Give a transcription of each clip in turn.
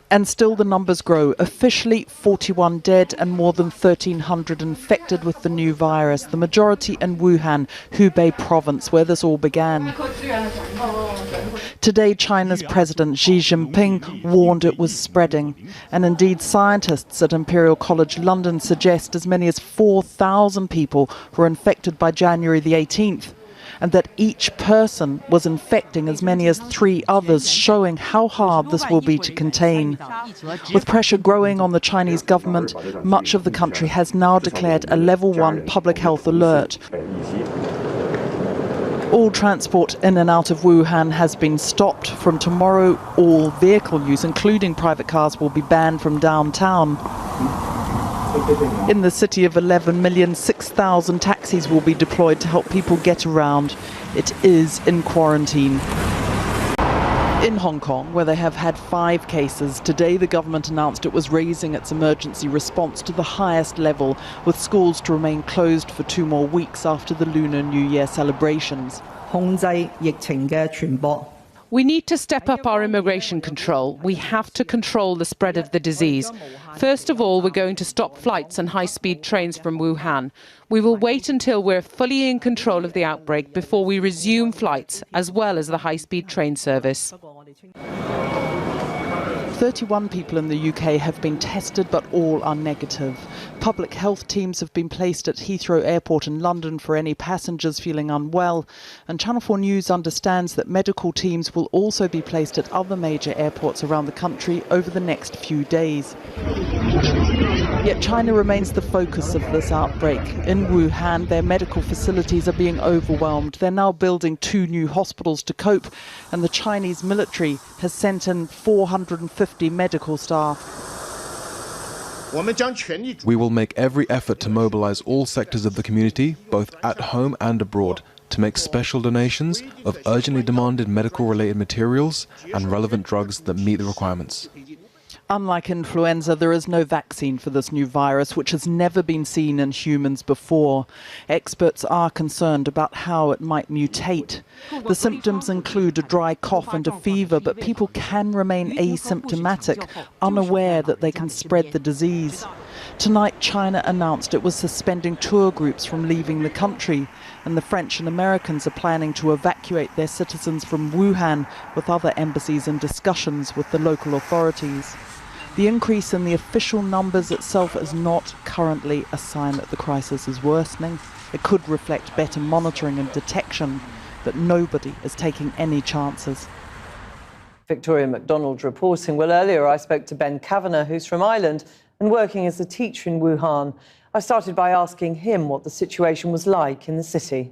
And still the numbers grow. Officially 41 dead and more than 1,300 infected with the new virus, the majority in Wuhan, Hubei province, where this all began. Today, China's President Xi Jinping warned it was spreading. And indeed, scientists at Imperial College London suggest as many as 4,000 people were infected by January the 18th. And that each person was infecting as many as 3 others, showing how hard this will be to contain. With pressure growing on the Chinese government, much of the country has now declared a level 1 public health alert. All transport in and out of Wuhan has been stopped. From tomorrow, all vehicle use, including private cars, will be banned from downtown. In the city of 11 million, 6,000 taxis will be deployed to help people get around. It is in quarantine. In Hong Kong, where they have had 5 cases, today the government announced it was raising its emergency response to the highest level, with schools to remain closed for 2 more weeks after the Lunar New Year celebrations. 控制疫情嘅傳播。 We need to step up our immigration control. We have to control the spread of the disease. First of all, we're going to stop flights and high-speed trains from Wuhan. We will wait until we're fully in control of the outbreak before we resume flights, as well as the high-speed train service. 31 people in the UK have been tested, but all are negative. Public health teams have been placed at Heathrow Airport in London for any passengers feeling unwell. And Channel 4 News understands that medical teams will also be placed at other major airports around the country over the next few days. Yet China remains the focus of this outbreak. In Wuhan, their medical facilities are being overwhelmed. They're now building 2 new hospitals to cope, and the Chinese military has sent in 450 medical staff. We will make every effort to mobilize all sectors of the community, both at home and abroad, to make special donations of urgently demanded medical-related materials and relevant drugs that meet the requirements. Unlike influenza, there is no vaccine for this new virus, which has never been seen in humans before. Experts are concerned about how it might mutate. The symptoms include a dry cough and a fever, but people can remain asymptomatic, unaware that they can spread the disease. Tonight, China announced it was suspending tour groups from leaving the country, and the French and Americans are planning to evacuate their citizens from Wuhan, with other embassies in discussions with the local authorities. The increase in the official numbers itself is not currently a sign that the crisis is worsening. It could reflect better monitoring and detection, but nobody is taking any chances. Victoria MacDonald reporting. Well, earlier I spoke to Ben Kavanagh, who's from Ireland and working as a teacher in Wuhan. I started by asking him what the situation was like in the city.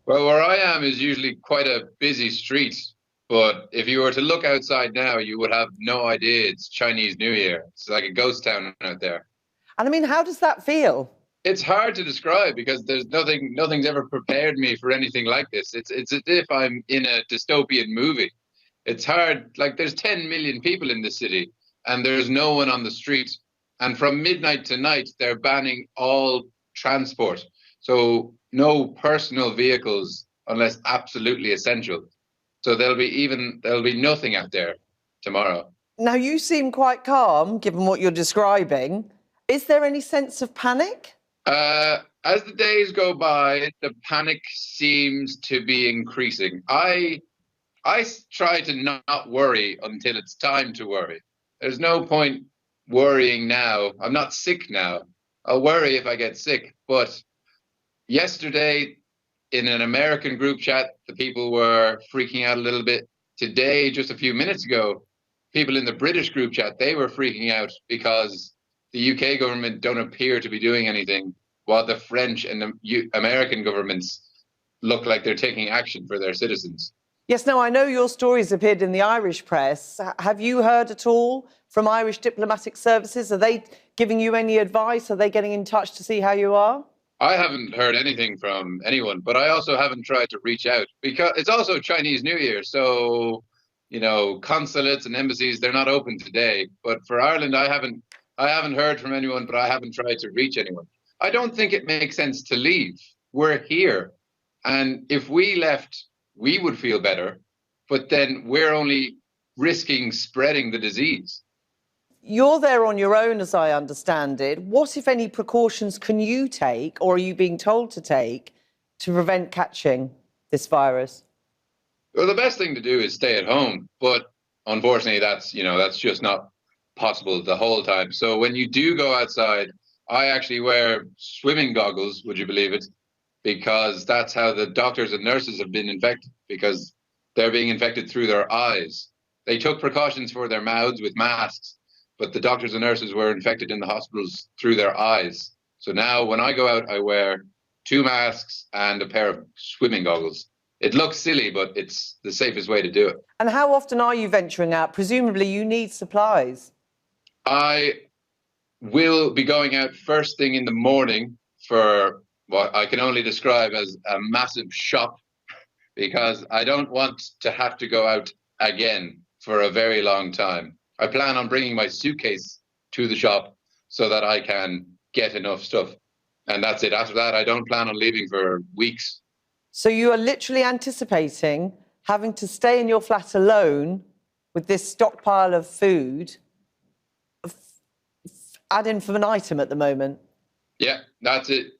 Well, where I am is usually quite a busy street. But if you were to look outside now, you would have no idea it's Chinese New Year. It's like a ghost town out there. And I mean, how does that feel? It's hard to describe because there's nothing's ever prepared me for anything like this. It's as if I'm in a dystopian movie. It's hard. Like, there's 10 million people in the city and there's no one on the street. And from midnight to night, they're banning all transport. So no personal vehicles unless absolutely essential. So there'll be nothing out there tomorrow. Now, you seem quite calm, given what you're describing. Is there any sense of panic? As the days go by, the panic seems to be increasing. I try to not worry until it's time to worry. There's no point worrying now. I'm not sick now. I'll worry if I get sick. But yesterday, in an American group chat, the people were freaking out a little bit. Today, just a few minutes ago, people in the British group chat, they were freaking out because the UK government don't appear to be doing anything, while the French and the American governments look like they're taking action for their citizens. Yes, now I know your stories appeared in the Irish press. Have you heard at all from Irish diplomatic services? Are they giving you any advice? Are they getting in touch to see how you are? I haven't heard anything from anyone, but I also haven't tried to reach out because it's also Chinese New Year. So, you know, consulates and embassies, they're not open today. But for Ireland, I haven't heard from anyone, but I haven't tried to reach anyone. I don't think it makes sense to leave. We're here. And if we left, we would feel better. But then we're only risking spreading the disease. You're there on your own, as I understand it. What, if any, precautions can you take, or are you being told to take, to prevent catching this virus? Well, the best thing to do is stay at home, but unfortunately, that's just not possible the whole time. So when you do go outside, I actually wear swimming goggles, would you believe it? Because that's how the doctors and nurses have been infected, because they're being infected through their eyes. They took precautions for their mouths with masks, but the doctors and nurses were infected in the hospitals through their eyes. So now when I go out, I wear 2 masks and a pair of swimming goggles. It looks silly, but it's the safest way to do it. And how often are you venturing out? Presumably you need supplies. I will be going out first thing in the morning for what I can only describe as a massive shop, because I don't want to have to go out again for a very long time. I plan on bringing my suitcase to the shop so that I can get enough stuff. And that's it. After that, I don't plan on leaving for weeks. So you are literally anticipating having to stay in your flat alone with this stockpile of food ad infinitum at the moment? Yeah, that's it.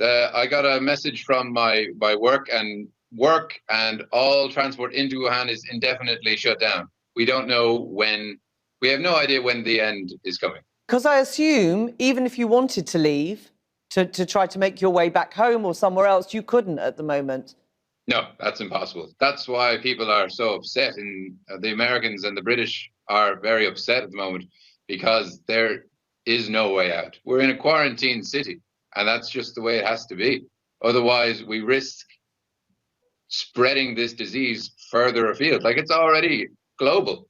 I got a message from my work and all transport into Wuhan is indefinitely shut down. We don't know when. We have no idea when the end is coming. Because I assume even if you wanted to leave to try to make your way back home or somewhere else, you couldn't at the moment. No, that's impossible. That's why people are so upset, and the Americans and the British are very upset at the moment, because there is no way out. We're in a quarantine city, and that's just the way it has to be. Otherwise, we risk spreading this disease further afield. Like, it's already global.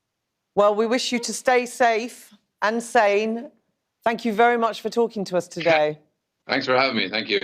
Well, we wish you to stay safe and sane. Thank you very much for talking to us today. Thanks for having me. Thank you.